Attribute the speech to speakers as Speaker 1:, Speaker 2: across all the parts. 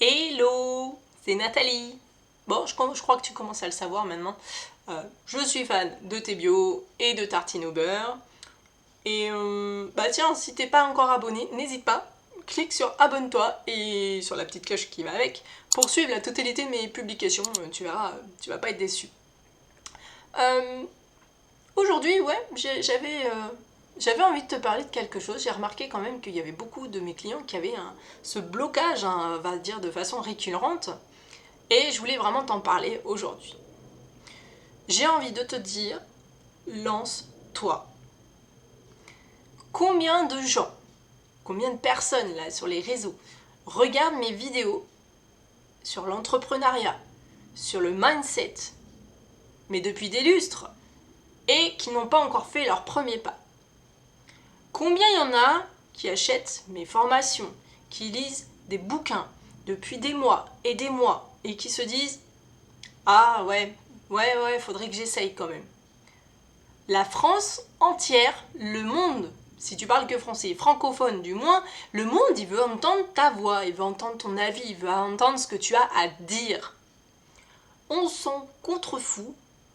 Speaker 1: Hello, c'est Nathalie. Bon, je crois que tu commences à le savoir maintenant. Je suis fan de tes bios et de tartines au beurre. Et bah tiens, si t'es pas encore abonné, n'hésite pas, clique sur abonne-toi et sur la petite cloche qui va avec pour suivre la totalité de mes publications. Tu verras, tu vas pas être déçu. Euh, Aujourd'hui, ouais, j'avais envie de te parler de quelque chose. J'ai remarqué quand même qu'il y avait beaucoup de mes clients qui avaient ce blocage, on va dire de façon récurrente. Et je voulais vraiment t'en parler aujourd'hui. J'ai envie de te dire, lance-toi. Combien de gens, combien de personnes là sur les réseaux regardent mes vidéos sur l'entrepreneuriat, sur le mindset, mais depuis des lustres, et qui n'ont pas encore fait leur premier pas? Combien il y en a qui achètent mes formations, qui lisent des bouquins depuis des mois, et qui se disent ah ouais, faudrait que j'essaye quand même. La France entière, le monde, si tu parles que français, francophone du moins, le monde, il veut entendre ta voix, il veut entendre ton avis, il veut entendre ce que tu as à dire. On s'en contrefout,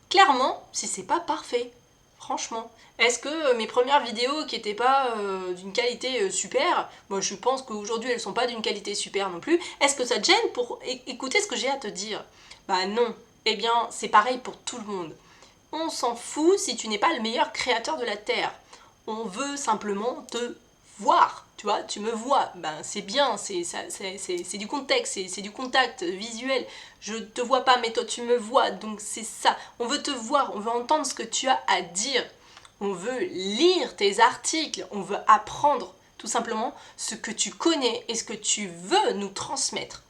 Speaker 1: clairement, si c'est pas parfait. Franchement. Est-ce que mes premières vidéos qui n'étaient pas d'une qualité super, moi je pense qu'aujourd'hui elles sont pas d'une qualité super non plus, est-ce que ça te gêne pour écouter ce que j'ai à te dire? Bah non. Eh bien, c'est pareil pour tout le monde. On s'en fout si tu n'es pas le meilleur créateur de la Terre. On veut simplement te voir. Tu vois, tu me vois, ben c'est bien, c'est du contexte, c'est du contact visuel. Je te vois pas, mais toi tu me vois, donc c'est ça. On veut te voir, on veut entendre ce que tu as à dire. On veut lire tes articles, on veut apprendre tout simplement ce que tu connais et ce que tu veux nous transmettre.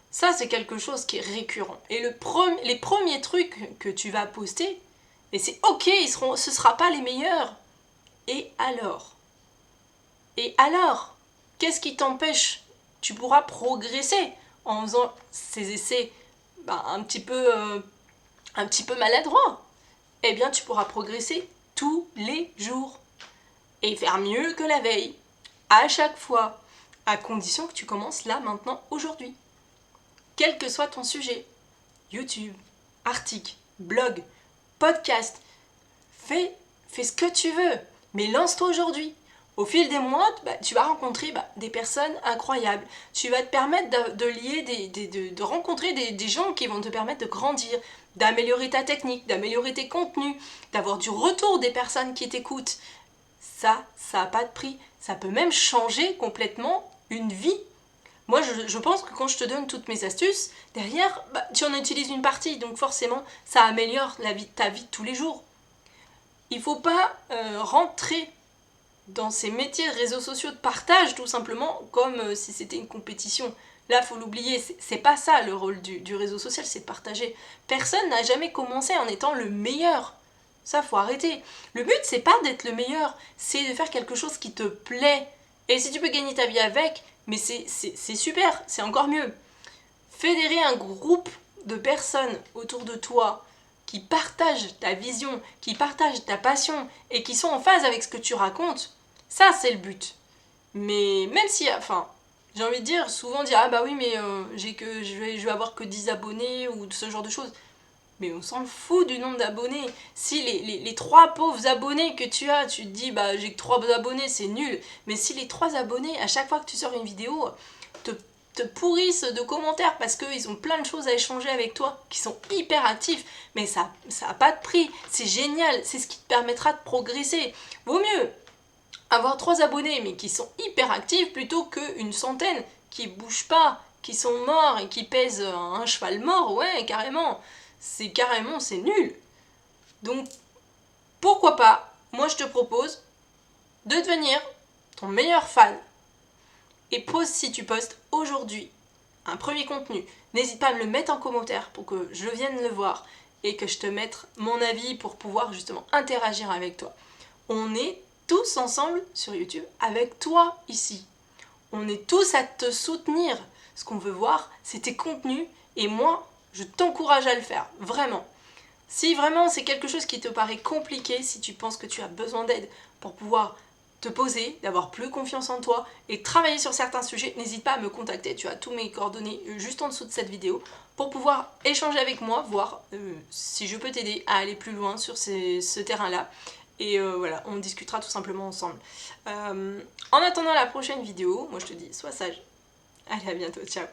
Speaker 1: Ça, c'est quelque chose qui est récurrent. Et les premiers trucs que tu vas poster, et c'est ok, ce ne sera pas les meilleurs. Et alors? Et alors? Qu'est-ce qui t'empêche? Tu pourras progresser en faisant ces essais un petit peu maladroits. Eh bien, tu pourras progresser tous les jours et faire mieux que la veille, à chaque fois, à condition que tu commences là, maintenant, aujourd'hui. Quel que soit ton sujet, YouTube, article, blog, podcast, fais ce que tu veux, mais lance-toi aujourd'hui. Au fil des mois, tu vas rencontrer des personnes incroyables. Tu vas te permettre de lier, de rencontrer des gens qui vont te permettre de grandir, d'améliorer ta technique, d'améliorer tes contenus, d'avoir du retour des personnes qui t'écoutent. Ça n'a pas de prix. Ça peut même changer complètement une vie. Moi, je pense que quand je te donne toutes mes astuces, derrière, tu en utilises une partie. Donc forcément, ça améliore ta vie de tous les jours. Il ne faut pas rentrer dans ces métiers de réseaux sociaux de partage tout simplement comme si c'était une compétition. Là, faut l'oublier, c'est pas ça le rôle du réseau social, c'est de partager. Personne n'a jamais commencé en étant le meilleur. Ça, faut arrêter. Le but, c'est pas d'être le meilleur, c'est de faire quelque chose qui te plaît. Et si tu peux gagner ta vie avec, mais c'est super, c'est encore mieux. Fédérer un groupe de personnes autour de toi qui partagent ta vision, qui partagent ta passion et qui sont en phase avec ce que tu racontes, ça c'est le but. Mais même si, enfin, j'ai envie de dire, souvent dire ah bah oui mais je vais avoir que 10 abonnés ou ce genre de choses. Mais on s'en fout du nombre d'abonnés. Si les 3 pauvres abonnés que tu as, tu te dis bah j'ai que 3 abonnés, c'est nul. Mais si les 3 abonnés, à chaque fois que tu sors une vidéo, te pourrissent de commentaires parce qu'ils ont plein de choses à échanger avec toi, qui sont hyper actifs, mais ça n'a pas de prix. C'est génial, c'est ce qui te permettra de progresser. Vaut mieux avoir 3 abonnés mais qui sont hyper actifs plutôt qu'une centaine qui bougent pas, qui sont morts et qui pèsent un cheval mort, ouais, carrément. C'est nul. Donc, pourquoi pas, moi je te propose de devenir ton meilleur fan. Et pose si tu postes aujourd'hui un premier contenu. N'hésite pas à me le mettre en commentaire pour que je vienne le voir et que je te mette mon avis pour pouvoir justement interagir avec toi. On est tous ensemble sur YouTube avec toi ici. On est tous à te soutenir. Ce qu'on veut voir, c'est tes contenus et moi, je t'encourage à le faire, vraiment. Si vraiment c'est quelque chose qui te paraît compliqué, si tu penses que tu as besoin d'aide pour pouvoir te poser, d'avoir plus confiance en toi et travailler sur certains sujets, n'hésite pas à me contacter. Tu as tous mes coordonnées juste en dessous de cette vidéo pour pouvoir échanger avec moi, voir si je peux t'aider à aller plus loin sur ce terrain-là. Et voilà, on discutera tout simplement ensemble. En attendant la prochaine vidéo, moi je te dis, sois sage. Allez, à bientôt, ciao.